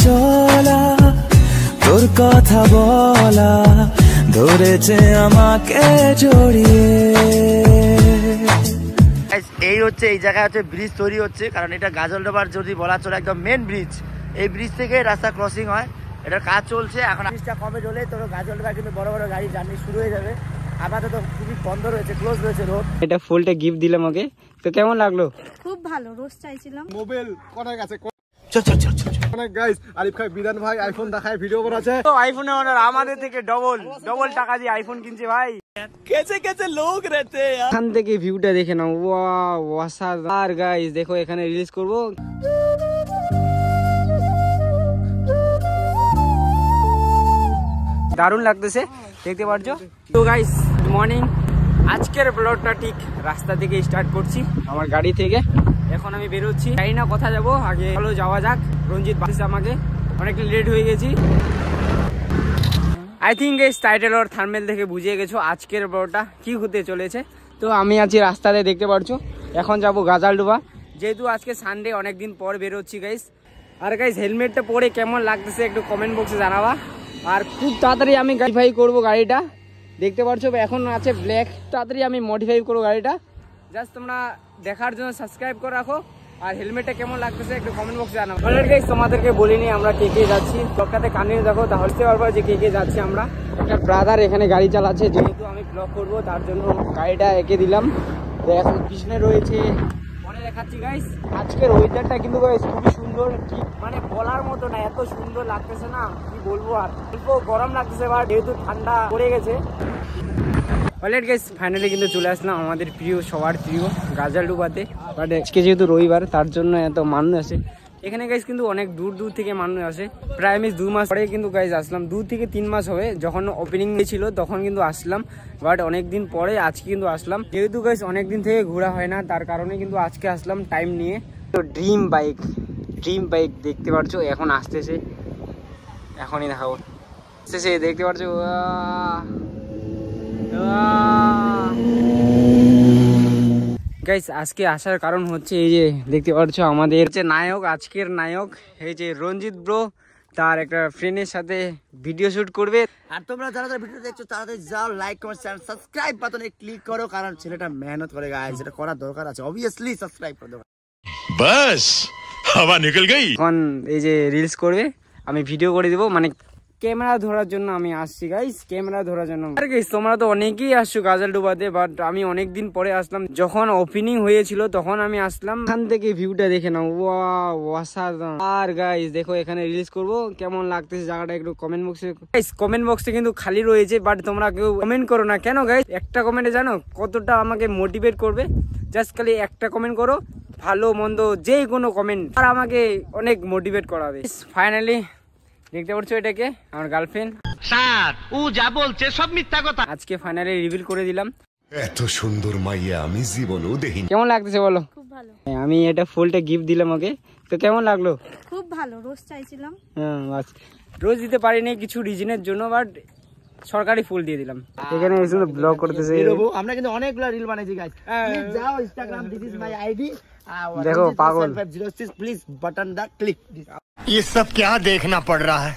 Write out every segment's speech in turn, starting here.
চলা তোর কথা বলা ধরেছে আমাকে জড়িয়ে। এই হচ্ছে এই জায়গায় হচ্ছে ব্রিজ তৈরি হচ্ছে, কারণ এটা গাজলডোবার যদি বলা চলে একদম মেন ব্রিজ। এই ব্রিজ থেকে রাস্তা ক্রসিং হয়, এটার কাজ চলছে। এখন ব্রিজটা কবে চলে তো গাজলডোবা কিন্তু বড় বড় গাড়ি জার্নি শুরু হয়ে যাবে। আপাতত খুবই বন্ধ রয়েছে, ক্লোজ রয়েছে রোড। এটা ফুলটা গিফট দিলাম ওকে, তো কেমন লাগলো? খুব ভালো, রোজ চাইছিলাম। মোবাইল কোথায় গেছে? চল চল চল চল। অনেক গাইস, আরিফ ভাই বিধান ভাই আইফোন দেখায় ভিডিও বানাচ্ছে। তো আইফোনের অর্ডার আমাদের থেকে ডবল টাকা দিয়ে আইফোন কিনছে ভাই। कैसे कैसे लोग रहते हैं यार। এখান থেকে ভিউটা দেখে নাও, ওয়াও অসাধারণ। আর গাইস দেখো এখানে রিলিজ করব, দারুণ লাগতেছে দেখতে পাচ্ছ। তো গাইস গুড মর্নিং, আজকের ব্লগটা ঠিক রাস্তা থেকে স্টার্ট করছি, আমার গাড়ি থেকে। এখন আমি বেরোচ্ছি, জানি না কোথায় যাবো, আগে চলো যাওয়া যাক। রঞ্জিত বাস আমাকে, অনেকটা লেট হয়ে গেছি। আই থিঙ্ক এই টাইটেল আর থাম্বনেল দেখে বুঝিয়ে গেছো আজকের ব্লগটা কি হতে চলেছে। তো আমি আছি রাস্তাতে দেখতে পাচ্ছো, এখন যাব গাজলডোবা, যেহেতু আজকে সানডে অনেকদিন পর বেরোচ্ছি গাইস। আর গাইস হেলমেটটা পরে কেমন লাগতেছে একটু কমেন্ট বক্সে জানাবা। আর খুব তাড়াতাড়ি আমি মডিফাই করবো গাড়িটা, দেখতে পাচ্ছ এখন আছে ব্ল্যাক, তাড়াতাড়ি আমি মডিফাই করবো গাড়িটা। জাস্ট তোমরা দেখার জন্য সাবস্ক্রাইব করে রাখো, আর হেলমেটটা কেমন লাগতেছে একটু কমেন্ট বক্সে জানাবো। অলরেডি গাইস তোমাদেরকে বলিনি আমরা কে কে যাচ্ছি, ব্লগটাতে কানিয়ে দেখো তাহলে বুঝতে পারবো যে কে কে যাচ্ছি আমরা। একটা ব্রাদার এখানে গাড়ি চালাচ্ছে, যেহেতু আমি ব্লগ করবো তার জন্য গাড়িটা এঁকে দিলাম। তো এখন পিছনে রয়েছে, পরে দেখাচ্ছি গাইস। আজকের ওয়েদারটা কিন্তু গাইস খুবই সুন্দর, ঠিক মানে বলার মতো না, এত সুন্দর লাগতেছে না কি বলবো। আর অল্প গরম লাগতেছে, বা যেহেতু ঠান্ডা পড়ে গেছে। অলরেডি গাইস ফাইনালি কিন্তু চলে আসলাম আমাদের প্রিয়, সবার প্রিয় গাজলডোবাতে। বাট আজকে যেহেতু রবিবার তার জন্য এত মানুষ আসে এখানে গাইস, কিন্তু অনেক দূর দূর থেকে মানুষ আসে। প্রায় আমি 2 মাস পরে কিন্তু গাইস আসলাম, 2 থেকে 3 মাস হবে। যখন ওপেনিং ছিল তখন কিন্তু আসলাম, বাট অনেকদিন পরে আজকে কিন্তু আসলাম। যেহেতু গাইস অনেকদিন থেকে ঘোরা হয় না, তার কারণে কিন্তু আজকে আসলাম টাইম নিয়ে। তো ড্রিম বাইক দেখতে পাচ্ছ এখন আসতেছে, এখনই দেখাবো, আসতেছে দেখতে পাচ্ছ। গাইস আজকে আসার কারণ হচ্ছে এই যে দেখতে পাচ্ছ আমাদের যে নায়ক, আজকের নায়ক এই যে রঞ্জিত ব্রো, তার একটা ফ্রেন্ডের সাথে ভিডিও শুট করবে। আর তোমরা যারা যারা ভিডিও দেখছো তাড়াতাড়ি যাও, লাইক কমেন্ট শেয়ার সাবস্ক্রাইব বাটনে ক্লিক করো, কারণ ছেলেটা মেহনত করে গাইস, এটা করার দরকার আছে। অবভিয়াসলি সাবস্ক্রাইব করে দাও। বাস হাওয়া নিকল গই। এখন এই যে রিলস করবে, আমি ভিডিও করে দিব, মানে ক্যামেরা ধরার জন্য আমি আসছি গাইস, ক্যামেরা ধরার জন্য। আর গাইস তোমরা তো অনেকেই আসছো গাজলডোবাতে, বাট আমি অনেকদিন পরে আসলাম। যখন ওপেনিং হয়েছিল তখন আমি আসলাম। এখান থেকে ভিউটা দেখে নাও, ওয়াও অসাধারণ। আর গাইস দেখো এখানে রিলিজ করব, কেমন লাগতেছে জায়গাটা একটু কমেন্ট বক্সে। গাইস কমেন্ট বক্সে কিন্তু খালি রয়েছে, বাট তোমরা কেউ কমেন্ট করো না কেন গাইস? একটা কমেন্টে জানো কতটা আমাকে মোটিভেট করবে? জাস্ট খালি একটা কমেন্ট করো, ভালো মন্দ যে কোনো কমেন্ট, আর আমাকে অনেক মোটিভেট করাবে। ফাইনালি দেখতে পাচ্ছ এটাকে আমার গার্লফ্রেন্ড। স্যার ও যা বলছে সব মিথ্যা কথা। আজকে ফাইনালি রিভিল করে দিলাম। এত সুন্দর মাইয়া আমি জীবনেও দেখিনি। কেমন লাগতেছে বলো? খুব ভালো। আমি এটা ফুলটা গিফট দিলাম ওকে, তো কেমন লাগলো? খুব ভালো, রোজ চাইছিলাম। হ্যাঁ বাস, রোজ দিতে পারিনি কিছু রিজনের জন্য, বাট সরকারি ফুল দিয়ে দিলাম। এখানে এসে ব্লগ করতেছে। আমরা কিন্তু অনেকগুলো রিল বানাইছি গাইস, প্লিজ যাও Instagram, this is my ID, দেখো পাগল, প্লিজ বাটন দা ক্লিক। ये सब क्या देखना पड़ रहा है?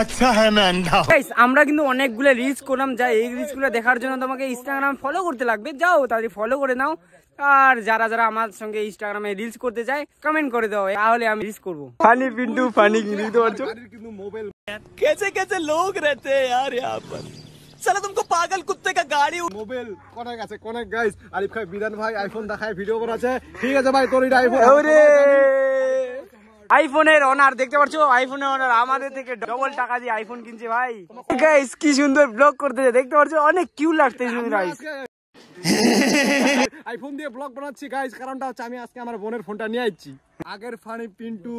अच्छा है मैं अंधा हूं। গাইস আমরা কিন্তু অনেকগুলো রিলস করলাম, যা এই রিলসগুলো দেখার জন্য তোমাকে ইনস্টাগ্রাম ফলো করতে লাগবে, যাও তাড়াতাড়ি ফলো করে নাও। আর যারা যারা আমার সঙ্গে ইনস্টাগ্রামে রিলস করতে চায় কমেন্ট করে দাও, তাহলে আমি রিলস করব। ফানি পিন্টু ফানি কিন্তু পারছো। কিন্তু মোবাইল कैसे कैसे लोग रहते हैं यार यहाँ पर, साला तुमको पागल कुत्ते का गाड़ी। মোবাইল কোথায় গেছে? কোনে গাইস, আরিফ ভাই বিধান ভাই আইফোন দেখায় ভিডিও বানাচ্ছে। ঠিক আছে ভাই, তোর এটা আইফোন। ওরে আইফোনের অনার দেখতে পাচ্ছ, আইফোনের অনার আমাদের থেকে ডবল টাকা দিয়ে আইফোন কিনছে ভাই। গাইস কি সুন্দর ব্লগ করতেছে দেখতে পাচ্ছ, অনেক কিউট লাগতেছে গাইস। আইফোন দিয়ে ব্লগ বানাচ্ছি গাইস, কারণটা হচ্ছে আমি আজকে আমার বোনের ফোনটা নিয়ে আইছি। আগের ফানি পিন্টু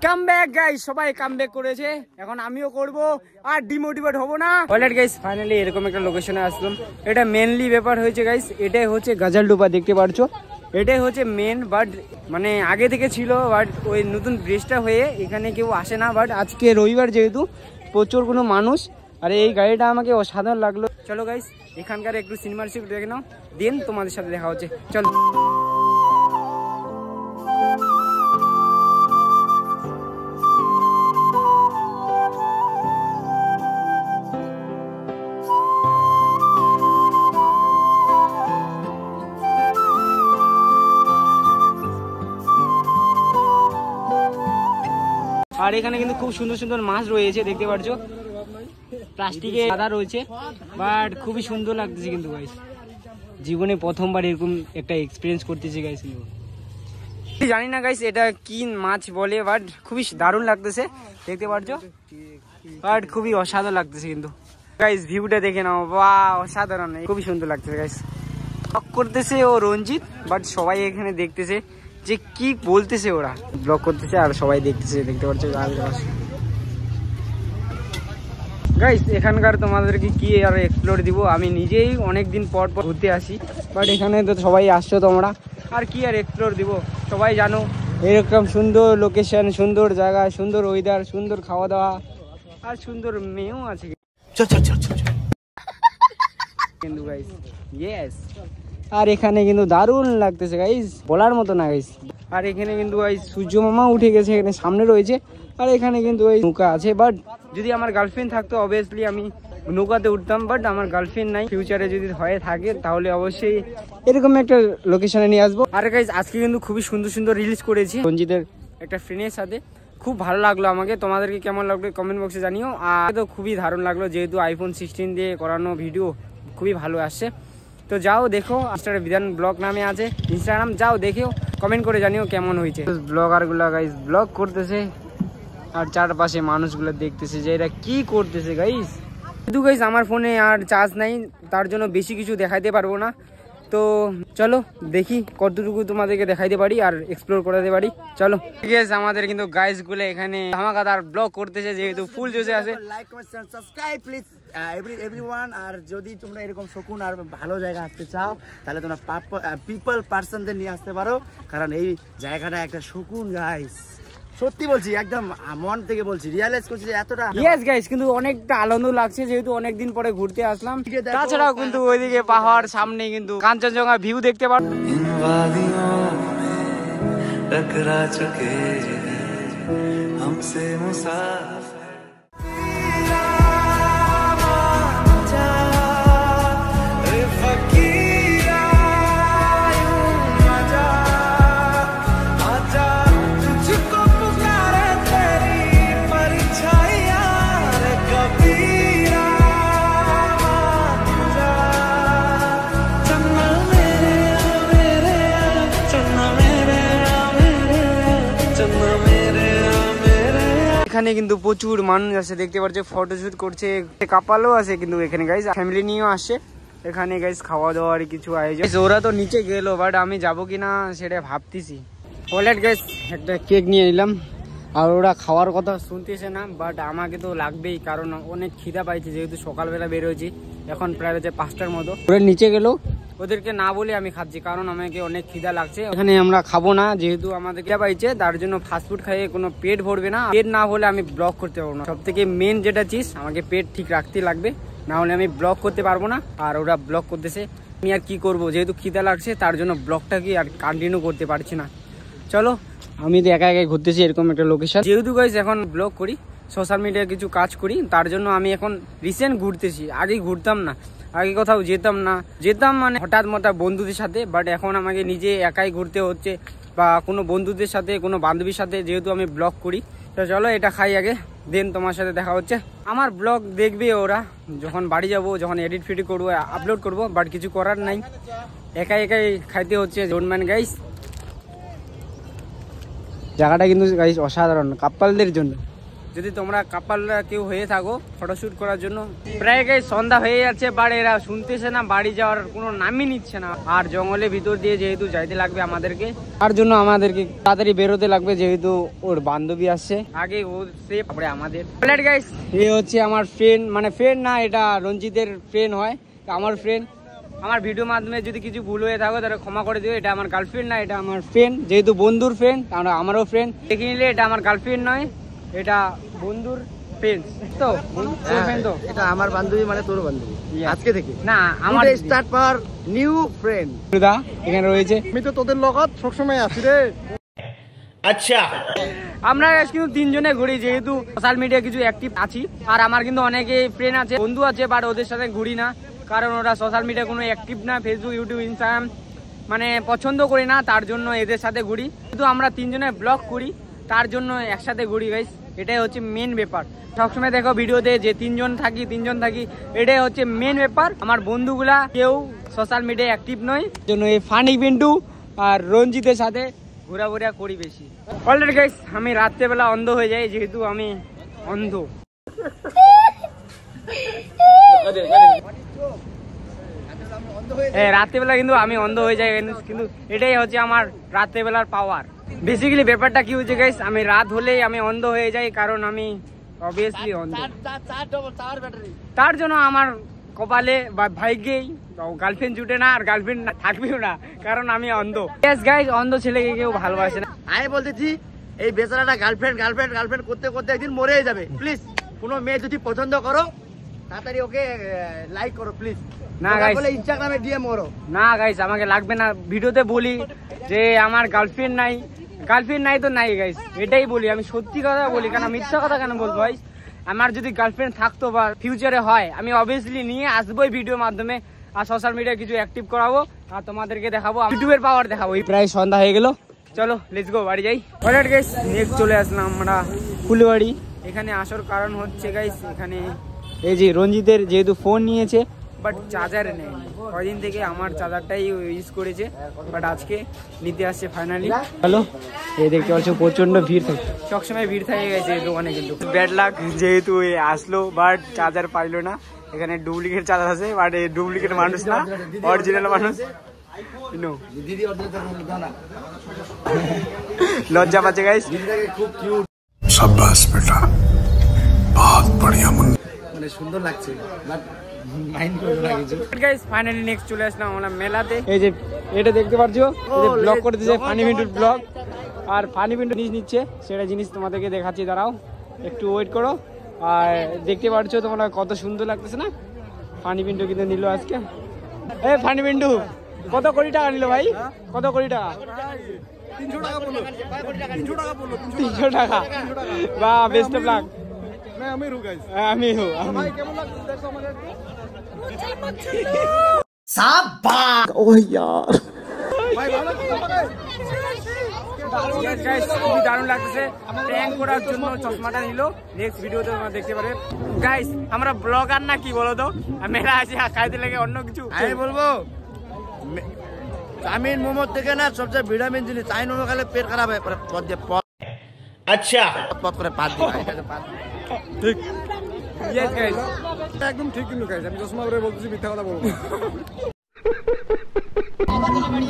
কামব্যাক গাইস, সবাই কামব্যাক করেছে, এখন আমিও করব, আর ডিমোটিভেট হব না। অলরেডি গাইস ফাইনালি এরকম একটা লোকেশনে আসলাম। এটা মেনলি ব্যাপার হয়েছে গাইস, এটাই হচ্ছে গাজলডোবা দেখতে পাচ্ছ, এটাই হচ্ছে মেন। বাট মানে আগে থেকে ছিল, বাট ওই নতুন ব্রিজটা হয়ে এখানে কেউ আসে না। বাট আজকে রবিবার যেহেতু প্রচুর কোনো মানুষ, আর এই গাড়িটা আমাকে অসাধারণ লাগলো। চলো গাইস এখানকার একটু সিনেমাটিক দেখে নাও, দেন তোমাদের সাথে দেখা হচ্ছে। চলো আর এখানে কিন্তু খুব সুন্দর সুন্দর মাছ রয়েছে দেখতে পাচ্ছ, প্লাস্টিকে আদা রয়েছে, বাট খুবই সুন্দর লাগতেছে কিন্তু গাইস। জীবনে প্রথমবার এরকম একটা এক্সপিরিয়েন্স করতেছি গাইস। জানি না গাইস এটা কি মাছ বলে, বাট খুবই দারুণ লাগতেছে দেখতে পাচ্ছ, বাট খুবই অসাধারণ লাগতেছে কিন্তু গাইস। ভিউটা দেখে নাও, বাহ অসাধারণ, খুবই সুন্দর লাগতেছে গাইস। ব্লগ করতেছে ও রঞ্জিত, বাট সবাই এখানে দেখতেছে যে কি বলতেছে, ওরা ব্লগ করতেছে আর সবাই দেখতেছে দেখতে পাচ্ছ গাইস। এখানকার তোমাদেরকে কি আর এক্সপ্লোর দিব, আমি নিজেই অনেকদিন পর পর ঘুরতে আসি, বাট এখানে তো সবাই আসছো তোমরা, আর কি আর এক্সপ্লোর দিব। সবাই জানো এরকম সুন্দর লোকেশন, সুন্দর জায়গা, সুন্দর ওয়েদার, সুন্দর খাওয়া দাওয়া, আর সুন্দর মেয়েও আছে কিন্তু গাইস। ইয়েস, আর এখানে কিন্তু দারুণ লাগতেছে গাইস, বলার মতো না গাইস। আর এখানে কিন্তু গাইস সূর্য মামা উঠে গেছে, এখানে সামনে রয়েছে, আর এখানে কিন্তু ওই নৌকা আছে। বাট যদি আমার গার্লফ্রেন্ড থাকতো অবভিয়াসলি আমি নৌকাতে উঠতাম, বাট আমার গার্লফ্রেন্ড নাই। ফিউচারে যদি হয়ে থাকে তাহলে অবশ্যই এরকম একটা লোকেশনে নিয়ে আসবো। আর গাইস আজকে কিন্তু খুবই সুন্দর সুন্দর রিলস করেছি রঞ্জিতের একটা ফ্রেন্ডের সাথে, খুব ভালো লাগলো আমাকে। তোমাদেরকে কেমন লাগলো কমেন্ট বক্সে জানিও। আর তো খুবই দারুণ লাগলো, যেহেতু আইফোন 16 দিয়ে করানো ভিডিও খুবই ভালো আসছে। তো যাও দেখো, ইনস্টাগ্রামে বিধান ব্লগ নামে আছে ইনস্টাগ্রাম, যাও দেখেও কমেন্ট করে জানিও কেমন হয়েছে। ব্লগারগুলো গাইস ব্লগ করতেছে আর চারপাশে মানুষগুলো দেখতেছে যে এরা কি করতেছে গাইস। কিন্তু গাইস আমার ফোনে আর চার্জ নাই, তার জন্য বেশি কিছু দেখাইতে পারবো না। তো চলো দেখি কতটুকু তোমাদেরকে দেখাইতে পারি আর এক্সপ্লোর করাতে পারি। চলো ঠিক আছে, আমাদের কিন্তু গাইস গুলো এখানে ধামাকাদার ব্লগ করতেছে, যেহেতু ফুল জোশে আছে। Like comment subscribe please everyone. আর যদি তোমরা এরকম শকুন আর ভালো জায়গা আসতে চাও তাহলে তোমরা পিপল পার্সনদের নিয়ে আসতে পারো, কারণ এই জায়গাটা একটা শকুন গাইস। সত্যি বলছি, একদম মন থেকে বলছি, রিয়ালাইজ করছি যে এতটা। ইয়েস গাইস, কিন্তু অনেকটা আনন্দ লাগছে যেহেতু অনেকদিন পরে ঘুরতে আসলাম। তাছাড়াও কিন্তু ওইদিকে পাহাড়, সামনে কিন্তু কাঞ্চনজঙ্ঘা ভিউ দেখতে পারো। टकरा चुके हमसे मुसाफिर এখানে কিন্তু প্রচুর মানুষ আছে দেখতে পাচ্ছে, ফটোশুট করছে, কাপালও আছে কিন্তু এখানে গাইস, ফ্যামিলি নিয়েও আসছে এখানে গাইস, খাওয়া দাওয়ার কিছু আয়োজন। ওরা তো নিচে গেলো, বাট আমি যাবো কিনা সেটা ভাবতেছি। অলরেডি গাইস একটা কেক নিয়ে নিলাম, আর ওরা খাওয়ার কথা শুনতেছে না, বাট আমাকে তো লাগবেই, কারণ অনেক খিদা পাইছে, যেহেতু সকালবেলা বেরোয়েছি, এখন প্রায় হচ্ছে 5টার মতো। ওরা নিচে গেলো, ওদেরকে না বলে আমি খাচ্ছি, কারণ আমাকে অনেক খিদা লাগছে। এখানে আমরা খাবো না, যেহেতু আমাদের খিদা পাইছে, তার জন্য ফাস্টফুড খাইয়ে কোনো পেট ভরবে না। পেট না হলে আমি ব্লগ করতে পারবো না। সব থেকে মেন যেটা চিজ, আমাকে পেট ঠিক রাখতে লাগবে, না হলে আমি ব্লগ করতে পারবো না। আর ওরা ব্লগ করতেছে, আমি আর কি করবো, যেহেতু খিদা লাগছে তার জন্য ব্লগটা কি আর কন্টিনিউ করতে পারছি না। চলো আমি তো একা একাই ঘুরতেছি এরকম একটা লোকেশন, যেহেতু গাইস এখন ব্লগ করি, সোশ্যাল মিডিয়ায় কিছু কাজ করি, তার জন্য আমি এখন রিসেন্ট ঘুরতেছি। আগে ঘুরতাম না, আগে কোথাও যেতাম মানে হঠাৎ মঠাৎ বন্ধুদের সাথে, বাট এখন আমাকে নিজে একাই ঘুরতে হচ্ছে, বা কোনো বন্ধুদের সাথে, কোনো বান্ধবীর সাথে, যেহেতু আমি ব্লগ করি। তো চলো এটা খাই আগে, দেন তোমার সাথে দেখা হচ্ছে। আমার ব্লগ দেখবে ওরা যখন বাড়ি যাব, যখন এডিট ফিডিট করবো, আপলোড করবো, বাট কিছু করার নাই, একাই একাই খাইতে হচ্ছে। Don't mind guys. জায়গাটা কিন্তু গাইস অসাধারণ কাপলদের জন্য, যদি তোমরা কাপলরা কেউ হয়ে থাকো ফটোশুট করার জন্য। প্রায় গাইস সন্ধ্যা হয়ে যাচ্ছে, বাট এরা শুনতেছে না, বাড়ি যাওয়ার কোনো নামই নিচ্ছে না। আর জঙ্গলের ভিতর দিয়ে যেহেতু যাইতে লাগবে আমাদেরকে, তার জন্য আমাদেরকে তাড়াতাড়ি বেরোতে লাগবে, যেহেতু ওর বান্ধবী আসছে আগে, ও সে তারপরে আমাদের। গাইস এই হচ্ছে আমার ফ্রেন্ড, মানে ফ্রেন্ড না, এটা রঞ্জিতের ফ্রেন্ড হয়, আমার ফ্রেন্ড। আমার ভিডিওর মাধ্যমে যদি কিছু ভুল হয়ে থাকো তাহলে ক্ষমা করে দিও, এটা আমার গার্লফ্রেন্ড না, এটা আমার ফ্রেন্ড, যেহেতু বন্ধুর ফ্রেন্ড, আমারও ফ্রেন্ড। দেখে নিলে এটা আমার গার্লফ্রেন্ড নয়, এটা বন্ধুর ফ্রেন্ড। তো তো এটা আমার বান্ধবী, মানে তোর বান্ধবী আজকে থেকে না, আমার স্টার্ট পার নিউ ফ্রেন্ড। এখানে রয়েছে, আমি তো তোদের লগত সবসময় আছি রে। अच्छा আমরা কিন্তু তিনজনে ঘুরি, যেহেতু সোশ্যাল মিডিয়া কিছু অ্যাক্টিভ আছি। আর আমার কিন্তু অনেকে ফ্রেন্ড আছে, বন্ধু আছে, বাট ওদের সাথে ঘুরি না, কারণ ওরা সোশ্যাল মিডিয়া কোনো অ্যাক্টিভ না, ফেসবুক, ইউটিউব, ইনস্টাগ্রাম মানে পছন্দ করি না, তার জন্য এদের সাথে ঘুরি। কিন্তু আমরা তিনজনে ব্লগ করি, তার জন্য একসাথে ঘুরি গাইস। এটাই হচ্ছে মেন ব্যাপার। সবসময় দেখো ভিডিওতে যে তিনজন থাকি এটাই হচ্ছে মেন ব্যাপার। আমার বন্ধুগুলা কেউ সোশ্যাল মিডিয়ায় অ্যাক্টিভ নয়, জন্য এই ফানি পিন্টু আর রঞ্জিতের সাথে ঘোরাঘুরা করি বেশি। অলরেডি গাইস আমি রাত্রেবেলা অন্ধ হয়ে যাই, যেহেতু আমি অন্ধ। রাত্রেবেলা কিন্তু আমি অন্ধ হয়ে যাই, কিন্তু এটাই হচ্ছে আমার রাত্রেবেলার পাওয়ার। বেসিক্যালি ব্যাপারটা কি হচ্ছে গাইস, আমি রাত হলেই আমি অন্ধ হয়ে যাই, কারণ আমি অবভিয়াসলি অন্ধ। তার জন্য আমার কপালে বা ভাগ্যেই গার্লফ্রেন্ড জুটে না, আর গার্লফ্রেন্ড থাকবেও না, কারণ আমি অন্ধ। গাইস অন্ধ ছেলেকে কেউ ভালোবাসে না। আমি বলতেছি এই বেচারাটা গার্লফ্রেন্ড করতে করতে একদিন মরেই যাবে। প্লিজ কোনো মেয়ে যদি পছন্দ করো তাড়াতাড়ি ওকে লাইক করো প্লিজ। না গাইস, ইনস্টাগ্রামে ডিএম করো। না গাইস আমাকে লাগবে না। ভিডিওতে বলি যে আমার গার্লফ্রেন্ড নাই তো নাই গাইস, এটাই বলি। আমি সত্যি কথা বলি, কারণ মিথ্যা কথা কেন বলবো ভাই। আমার যদি গার্লফ্রেন্ড থাকতো বা ফিউচারে হয়, আমি অবভিয়াসলি নিয়ে আসবোই ভিডিওর মাধ্যমে, আর সোশ্যাল মিডিয়ায় কিছু অ্যাক্টিভ করাবো আর তোমাদেরকে দেখাবো, ইউটিউবের পাওয়ার দেখাবো। প্রায় সন্ধ্যা হয়ে গেল, চলো লেটস গো বাড়ি যাই। অলরাইট গাইস নেক্সট চলে আসলাম আমরা ফুলবাড়ি। এখানে আসার কারণ হচ্ছে গাইস, এখানে এই যে রঞ্জিতের যেহেতু ফোন নিয়েছে বাট চার্জার নেই, কয়দিন থেকে আমার চার্জারটাই ইউজ করেছে, বাট আজকে নিতে আসছে ফাইনালি। হ্যালো, এই দেখতে পাচ্ছ প্রচন্ড ভিড় থাকে, সবসময় ভিড় থাকে গেছে দোকানে, কিন্তু ব্যাড লাক যেহেতু আসলো বাট চার্জার পাইলো না। এখানে ডুপ্লিকেট চার্জার আছে, বাট এই ডুপ্লিকেট মানুষ না, অরিজিনাল মানুষ। লজ্জা পাচ্ছে গাইস। शाबाश बेटा, बहुत बढ़िया मुन्ना। মানে সুন্দর লাগছে বাট গাইস ফাইনালি নেক্সট চলে আসলাম আমরা মেলাতে। এই যে এটা দেখতে পাচ্ছ, এই যে ব্লগ করে দিয়েছে ফানি পিন্টুর ব্লগ, আর ফানি পিন্টু জিনিস নিচ্ছে, সেটা জিনিস তোমাদেরকে দেখাচ্ছি, দাঁড়াও একটু ওয়েট করো। আর দেখতে পাচ্ছ তোমরা কত সুন্দর লাগতেছে না, ফানি পিন্টু কিন্তু নিল আজকে। এই ফানি পিন্টু কত কোটি টাকা নিল ভাই? কত কোটি টাকা? 300 টাকা বললো। 300 টাকা। বাহ, বেস্ট অফ লাক। मैं अमीर हूँ गाइस। আমি भाई কেমন লাগছে দেখো আমাকে একটু। ভাই ভালো লাগছে তোমাকে? খুবই দারুণ লাগতেছে। প্র্যাঙ্ক করার জন্য চশমাটা নিল, নেক্সট ভিডিওতে তোমরা দেখতে পারে। গাইস আমরা ব্লগার না কি বলো তো, মেলা আছে খাইতে লাগে অন্য কিছু। আমি বলবো চাউমিন মোমোর থেকে না সবচেয়ে ভিটামিন জিনিস, চাউমিন মোমো খেলে পেট খারাপ হয়, পথ দিয়ে अच्छा পথ করে পাত দিয়ে পাত। ঠিক ইয়েস গাইস, একদম ঠিক কিন্তু গাইস, আমি চশমা পরে বলতেছি, মিথ্যা কথা বলবো।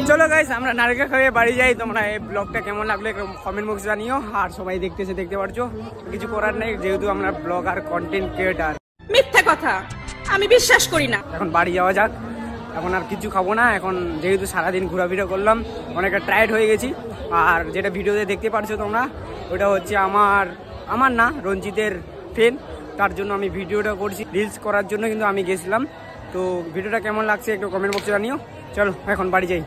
চলো গাইস আমরা নারকেল খাইয়ে বাড়ি যাই। তোমরা এই ব্লগটা কেমন লাগলো কমেন্ট বক্সে জানিও। আর সবাই দেখতে পারছো, কিছু করার নেই, যেহেতু আমরা ব্লগার কন্টেন্ট ক্রিয়েটার। মিথ্যা কথা আমি বিশ্বাস করি না। এখন বাড়ি যাওয়া যাক, এখন আর কিছু খাবো না। এখন যেহেতু সারাদিন ঘোরাফেরা করলাম, অনেকটা টায়ার্ড হয়ে গেছি। আর যেটা ভিডিওতে দেখতে পারছো তোমরা, ওটা হচ্ছে আমার না রঞ্জিতের ফ্রেন্ড, তার জন্য আমি ভিডিওটা করছি, রিলস করার জন্য কিন্তু আমি গেছিলাম। তো ভিডিওটা কেমন লাগছে একটু কমেন্ট বক্সে জানিও। চলো এখন বাড়ি যাই।